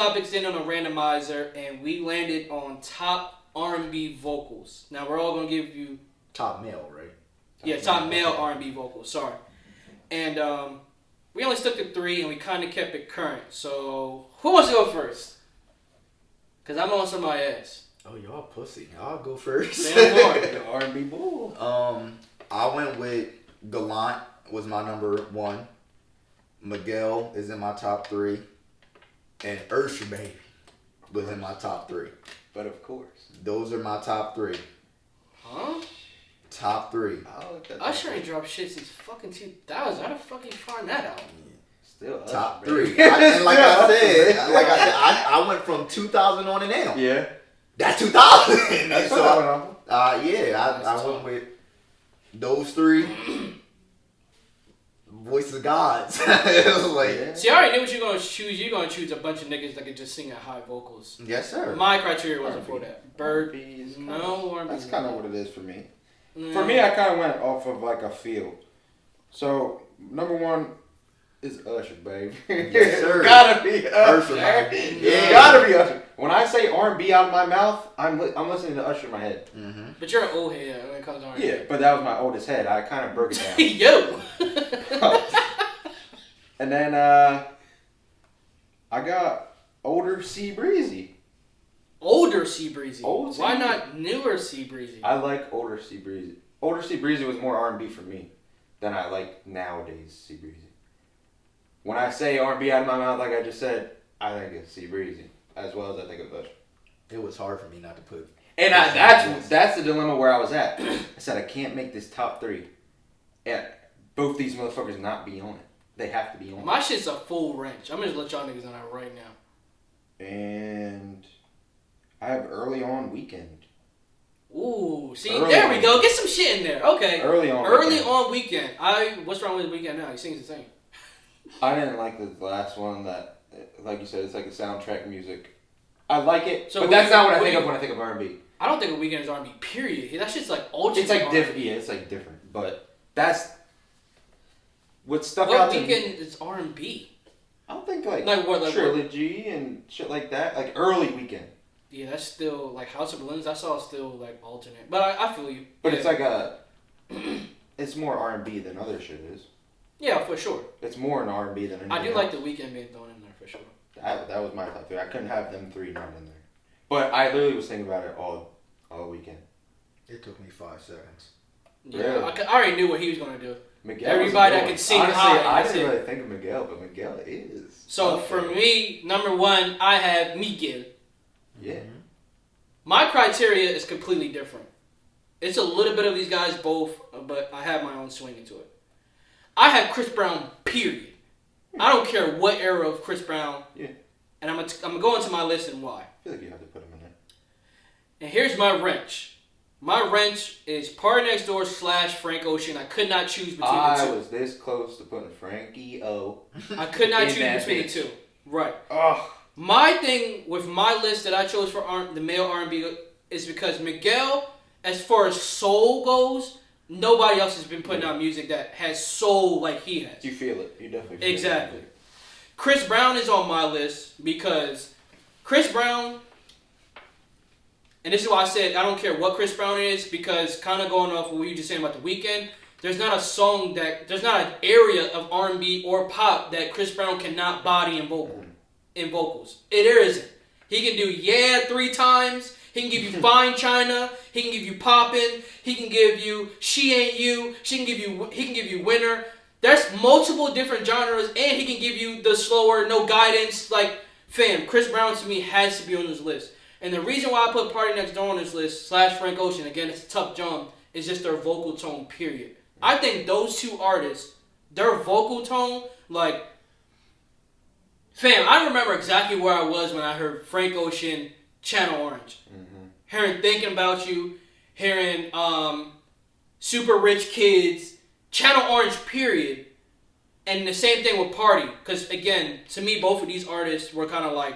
topics in on a randomizer, and we landed on top R&B vocals. Now we're all gonna give you top male, right? top male R&B vocals. Sorry, and we only stuck to 3, and we kind of kept it current. So who wants to go first? Cause I'm on somebody's ass. Oh, y'all pussy. I'll go first. The R&B bull. I went with Gallant was my number 1. Miguel is in my top 3. And Usher Baby was in my top 3. But of course. Those are my top 3. Huh? Top 3. Usher ain't dropped shit since fucking 2000. How the fuck you find that out? Still top Usher, 3. And like I said, I went from 2000 on and down. Yeah. That's 2000. That's so, I went with those 3. Voice of gods. It was like, see, I already knew what you're gonna choose. You're gonna choose a bunch of niggas that could just sing at high vocals. yes, sir. My criteria wasn't for that. Bird, R&B no R&B. That's kind of what it is for me. Mm. For me, I kind of went off of like a feel. So number 1 is Usher, baby. Yes, sir. Gotta be Usher. baby. Yeah. Gotta be Usher. When I say R&B out of my mouth, I'm listening to Usher in my head. Mm-hmm. But you're an old head when it comes to R&B. Yeah, but that was my oldest head. I kind of broke it down. Yo. And then I got older C Breezy. Older C Breezy. Old C Why Breezy. not newer C Breezy? I like older C Breezy. Older C Breezy was more R&B for me than I like nowadays C Breezy. When I say R&B out of my mouth, like I just said, I think it's C Breezy as well as I think of Usher. It was hard for me not to put. And that's the dilemma where I was at. I said I can't make this top 3, and both these motherfuckers not be on it. They have to be on it. My shit's a full wrench. I'm gonna just let y'all niggas know that right now. And I have early on Weekend. Ooh, see, Early there we on. go. Get some shit in there. Okay. Early on Weekend. What's wrong with Weekend now? He sings the same. I didn't like the last one that, like you said, it's like the soundtrack music. I like it, So but that's not what I what think do of you- when I think of R&B. I don't think a Weekend is R&B. Period. That shit's like ultra. It's like R&B. different. Yeah, it's like different. But that's what stuck What out to Weekend me. is R&B? I don't think like Like what? Trilogy and shit like that. Like early Weekend. Yeah, that's still like House of Balloons. I saw still like alternate, but I feel you. But Yeah. it's like a. It's more R&B than other shit is. Yeah, for sure. It's more an R&B than anything I do else. like the Weekend being thrown in there for sure. That was my top 3. I couldn't have them 3 not in there. But I literally was thinking about it all weekend. It took me 5 seconds. Yeah, Really? I already knew what he was gonna do. Miguel Everybody was that a can good sing one. high, Honestly, I that's didn't it. really think of Miguel, but Miguel is. So up for there. me, number 1, I have Miguel. Yeah. My criteria is completely different. It's a little bit of these guys both, but I have my own swing into it. I have Chris Brown, period. I don't care what era of Chris Brown. Yeah. And I'm gonna go into my list and why. I feel like you have to put him in there. And here's my wrench. My wrench is Party Next Door / Frank Ocean. I could not choose between the I two. was this close to putting Frankie O. I could not in choose that between bitch. the two. Right. Oh. My thing with my list that I chose for the male R&B is because Miguel, as far as soul goes, nobody else has been putting out music that has soul like he has. You feel it. You definitely feel Exactly. it. Chris Brown is on my list because Chris Brown, and this is why I said I don't care what Chris Brown is, because kind of going off what you were just saying about The Weeknd, there's not an area of R&B or pop that Chris Brown cannot body in vocals. There isn't. He can do Yeah 3 times. He can give you Fine China. He can give you Poppin'. He can give you She Ain't You. He can give you Winner. There's multiple different genres, and he can give you the slower, no guidance. Like, fam, Chris Brown to me has to be on this list. And the reason why I put Party Next Door on this list / Frank Ocean, again, it's a tough jump, is just their vocal tone, period. I think those two artists, their vocal tone, like, fam, I remember exactly where I was when I heard Frank Ocean, Channel Orange. Mm-hmm. Hearing Thinking About You, hearing Super Rich Kids, Channel Orange, period. And the same thing with Party. Because, again, to me, both of these artists were kind of like,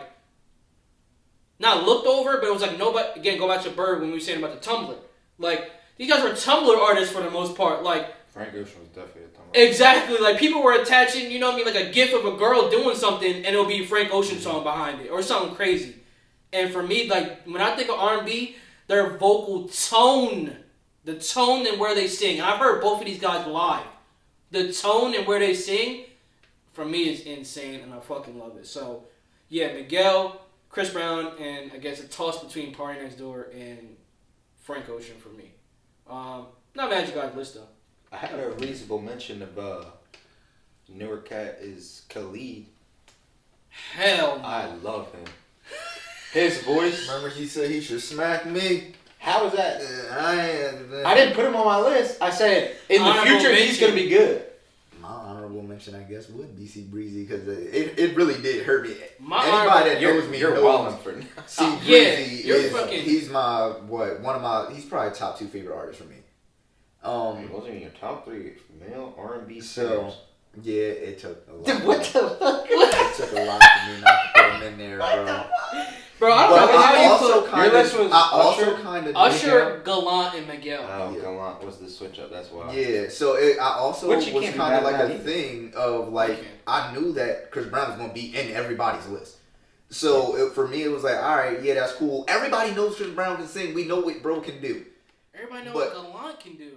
not looked over, but it was like nobody, again, go back to Bird when we were saying about the Tumblr. Like, these guys were Tumblr artists for the most part. Like, Frank Ocean was definitely a thumb. Exactly. Like people were attaching, you know what I mean, like a gif of a girl doing something, and it'll be a Frank Ocean song behind it or something crazy. And for me, like when I think of R&B, their vocal tone, the tone and where they sing. And I've heard both of these guys live. The tone and where they sing, for me, is insane, and I fucking love it. So, yeah, Miguel, Chris Brown, and I guess a toss between Party Next Door and Frank Ocean for me. Not mad you guys list though. I had a reasonable mention of newer cat is Khalid. Hell no. I love him. His voice. Remember he said he should smack me? How is that? I I didn't put him on my list. I said in the Honorable future he's mention. gonna be good. My honorable mention, I guess, would be C Breezy because it really did hurt me. My Anybody that You're, knows me you're knows wilding for now. C Yeah, Breezy you're is fucking- he's my one of my he's probably top 2 favorite artists for me. It wasn't in your top 3 male R&B So singers. yeah, it took a lot. Dude, what the fuck? It took a lot for me not to put him in there, bro. Bro, I don't But know how I you also put kind list was of, I also Usher? kind of Usher, Gallant, and Miguel. Oh, Yeah. Gallant was the switch up. That's why. Yeah, so I also Which was you kind can't of be mad like at a either. thing of like Okay. I knew that Chris Brown was gonna be in everybody's list. So for me, it was like, all right, yeah, that's cool. Everybody knows Chris Brown can sing. We know what bro can do. Everybody know But- what Gallant can do.